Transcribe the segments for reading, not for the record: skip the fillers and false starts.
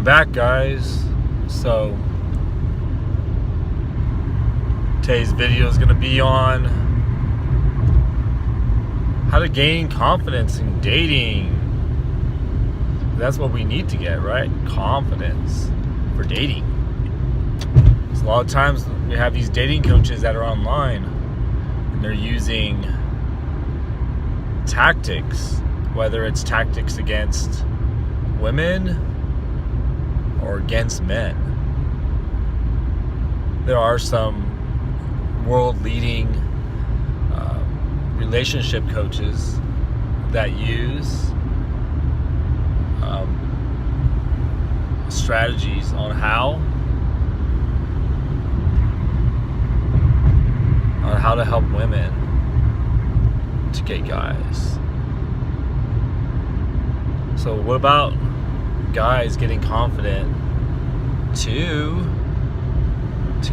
back, guys. So today's video is going to be on how to gain confidence in dating. That's what we need to get, right? Confidence for dating. So a lot of times we have these dating coaches that are online and they're using tactics, whether it's tactics against women or against men. There are some world-leading relationship coaches that use strategies on how to help women to get guys. So what about guys getting confident to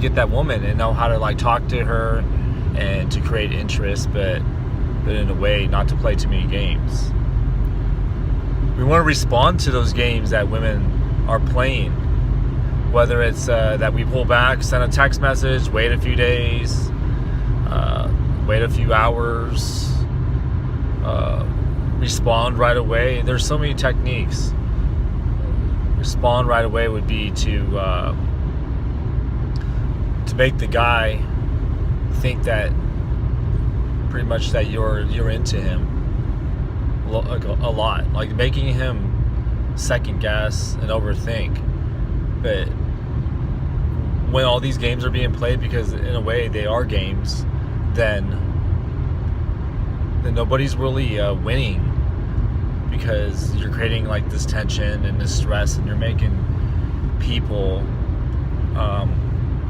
get that woman and know how to talk to her and to create interest, but in a way not to play too many games. We want to respond to those games that women are playing, whether it's that we pull back, send a text message, wait a few days, wait a few hours, respond right away. There's so many techniques. Respond right away would be to make the guy think that pretty much that you're into him a lot, like making him second guess and overthink. But when all these games are being played, because in a way they are games, then nobody's really winning, because you're creating this tension and this stress, and you're making people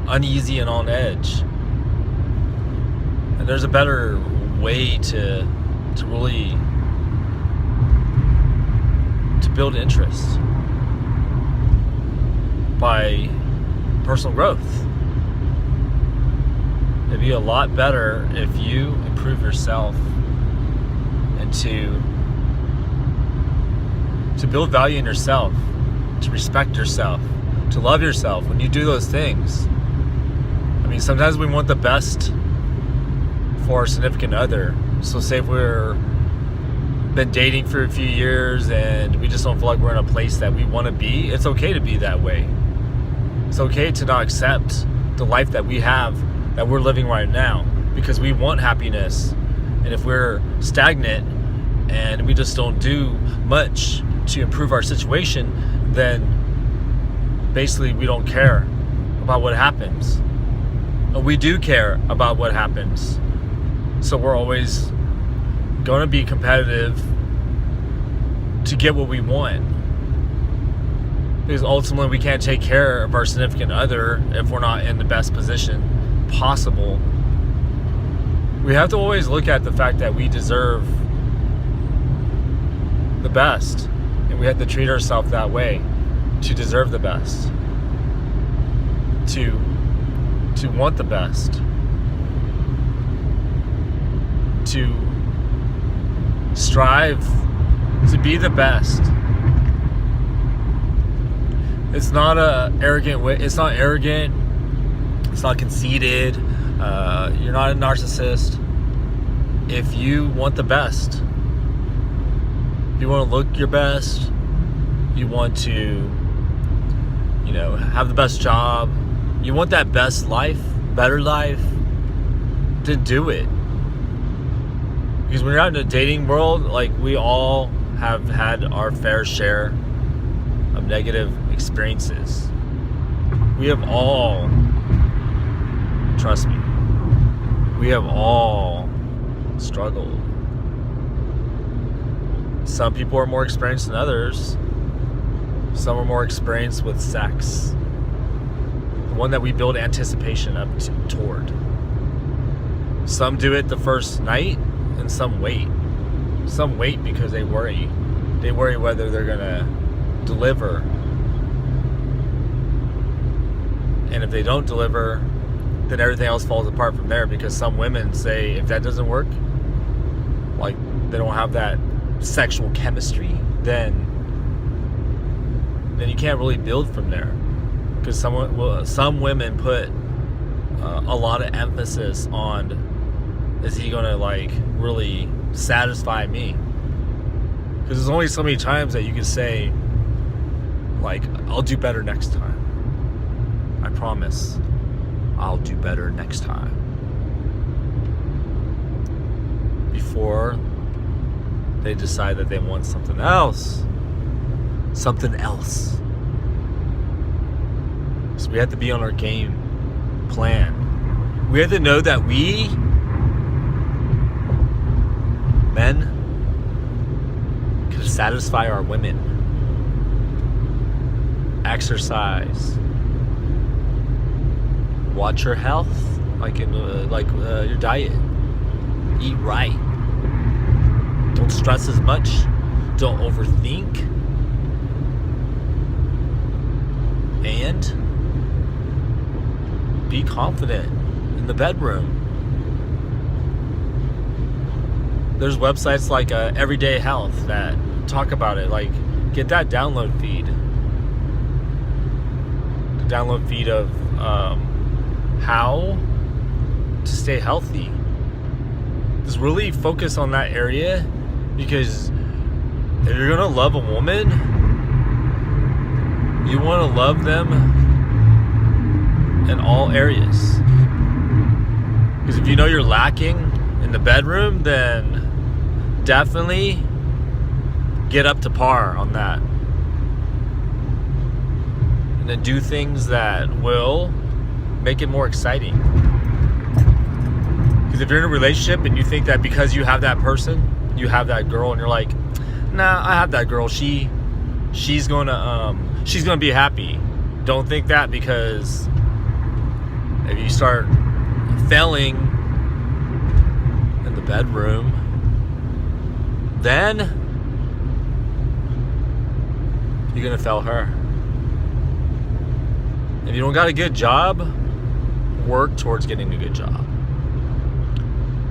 uneasy and on edge. And there's a better way to really build interest by personal growth. It'd be a lot better if you improve yourself and to build value in yourself, to respect yourself, to love yourself. When you do those things, I mean, sometimes we want the best for our significant other. So say if we're been dating for a few years and we just don't feel like we're in a place that we want to be, it's okay to be that way. It's okay to not accept the life that we have, that we're living right now, because we want happiness. And if we're stagnant and we just don't do much to improve our situation, then basically we don't care about what happens. But we do care about what happens. So we're always going to be competitive to get what we want, because ultimately we can't take care of our significant other if we're not in the best position possible. We have to always look at the fact that we deserve the best, and we have to treat ourselves that way, to deserve the best, to want the best, to strive to be the best. It's not arrogant way. It's not arrogant. It's not conceited. You're not a narcissist. If you want the best, if you want to look your best, you want to, have the best job, you want that best life, better life, then do it. Because when you're out in the dating world, we all have had our fair share of negative experiences. We have all, trust me, we have all struggled. Some people are more experienced than others. Some are more experienced with sex, the one that we build anticipation up toward. Some do it the first night, and some wait. Some wait because they worry. They worry whether they're gonna deliver. And if they don't deliver, then everything else falls apart from there, because some women say if that doesn't work, they don't have that sexual chemistry, then then you can't really build from there. Because some women put a lot of emphasis on, is he gonna like really satisfy me? Because there's only so many times that you can say, like, I'll do better next time. I promise, I'll do better next time. Before they decide that they want something else. Something else. So we have to be on our game plan. We have to know that we, men, can satisfy our women. Exercise. Watch your health, like in your diet. Eat right. Don't stress as much. Don't overthink. And be confident in the bedroom. There's websites like Everyday Health that talk about it. Like, get that download feed. The download feed of how to stay healthy. Just really focus on that area, because if you're gonna love a woman, you want to love them in all areas. Because if you know you're lacking in the bedroom, then definitely get up to par on that. And then do things that will make it more exciting. Because if you're in a relationship and you think that because you have that person, you have that girl, and you're like, nah, I have that girl, she's gonna be happy. Don't think that, because if you start failing in the bedroom, then you're gonna fail her. If you don't got a good job, work towards getting a good job.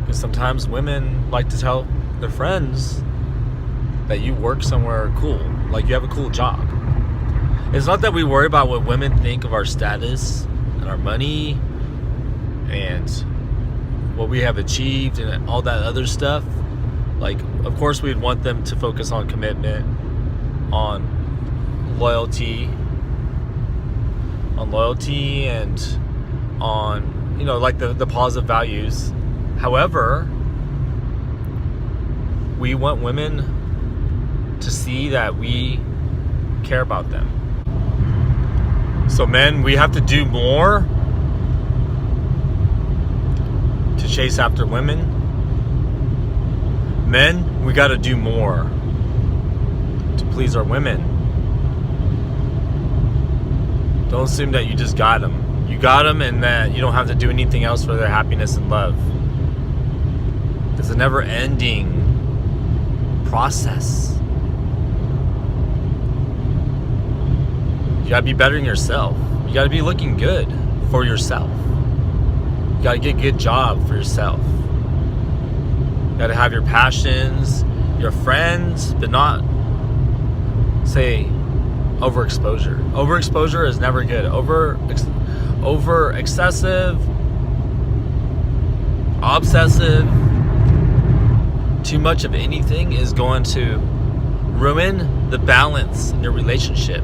Because sometimes women like to tell their friends that you work somewhere cool, like you have a cool job. It's not that we worry about what women think of our status and our money and what we have achieved and all that other stuff. Like, of course we'd want them to focus on commitment, on loyalty and on, you know, like the positive values. However, we want women to see that we care about them. So men, we have to do more to chase after women. Men, we got to do more to please our women. Don't assume that you just got them. You got them and that you don't have to do anything else for their happiness and love. It's a never-ending process. You gotta be bettering yourself. You gotta be looking good for yourself. You gotta get a good job for yourself. You gotta have your passions, your friends, but not, say, overexposure. Overexposure is never good. Over excessive, obsessive, too much of anything is going to ruin the balance in your relationship.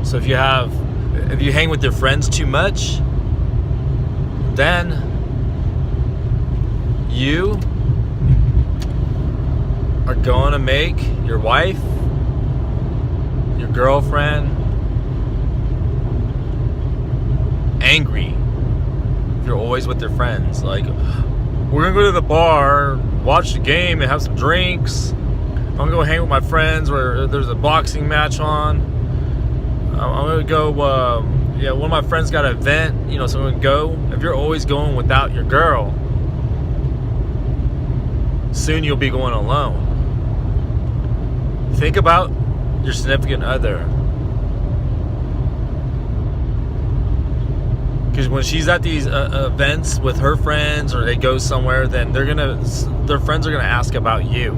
So if you hang with your friends too much, then you are going to make your wife, your girlfriend, angry if you're always with your friends. Like, we're going to go to the bar, watch the game, and have some drinks. I'm going to go hang with my friends where there's a boxing match on. I'm going to go, one of my friends got an event, so I'm going to go. If you're always going without your girl, soon you'll be going alone. Think about your significant other. Because when she's at these events with her friends, or they go somewhere, then their friends are going to ask about you.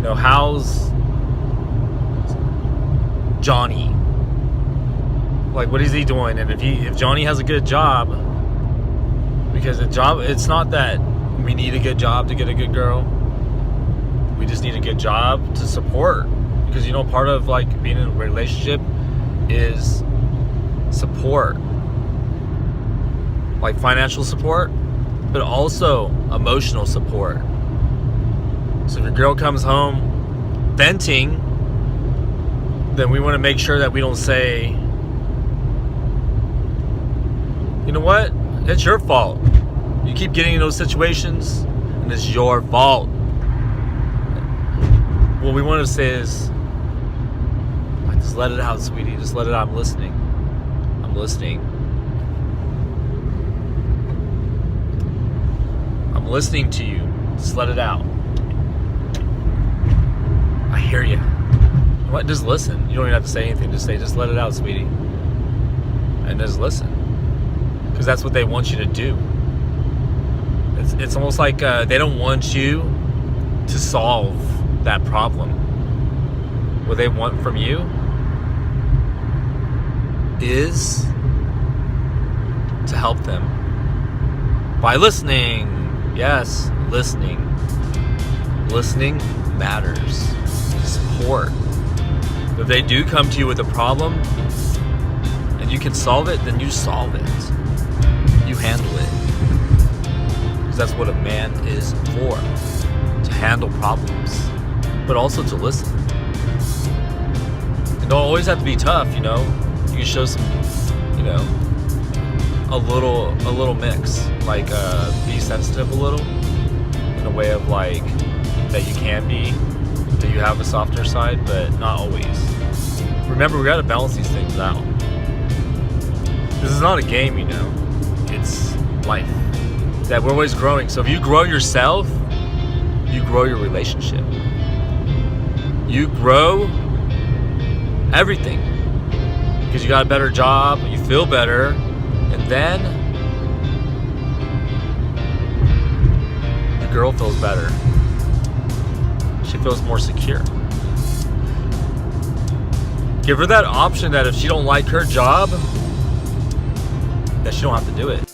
How's Johnny. Like, what is he doing? And if Johnny has a good job, because it's not that we need a good job to get a good girl. We just need a good job to support. Because, you know, part of like being in a relationship is support. Like financial support, but also emotional support. So if your girl comes home venting, then we want to make sure that we don't say, you know what? It's your fault. You keep getting in those situations, and it's your fault. What we want to say is, just let it out, sweetie. Just let it out. I'm listening. I'm listening. I'm listening to you. Just let it out. I hear you. What? Just listen. You don't even have to say anything. Just say, just let it out, sweetie. And just listen. Because that's what they want you to do. It's almost like they don't want you to solve that problem. What they want from you is to help them by listening. Yes, listening. Listening matters. Support. If they do come to you with a problem and you can solve it, then you solve it. You handle it. Because that's what a man is for. To handle problems. But also to listen. It don't always have to be tough, you know. You can show some, you know, a little mix. Like be sensitive a little. In a way of like that you can be. That you have a softer side, but not always. Remember, we gotta balance these things out. This is not a game, you know. It's life. That we're always growing. So if you grow yourself, you grow your relationship. You grow everything. Because you got a better job, you feel better, and then your girl feels better. She feels more secure. Give her that option that if she don't like her job, that she don't have to do it.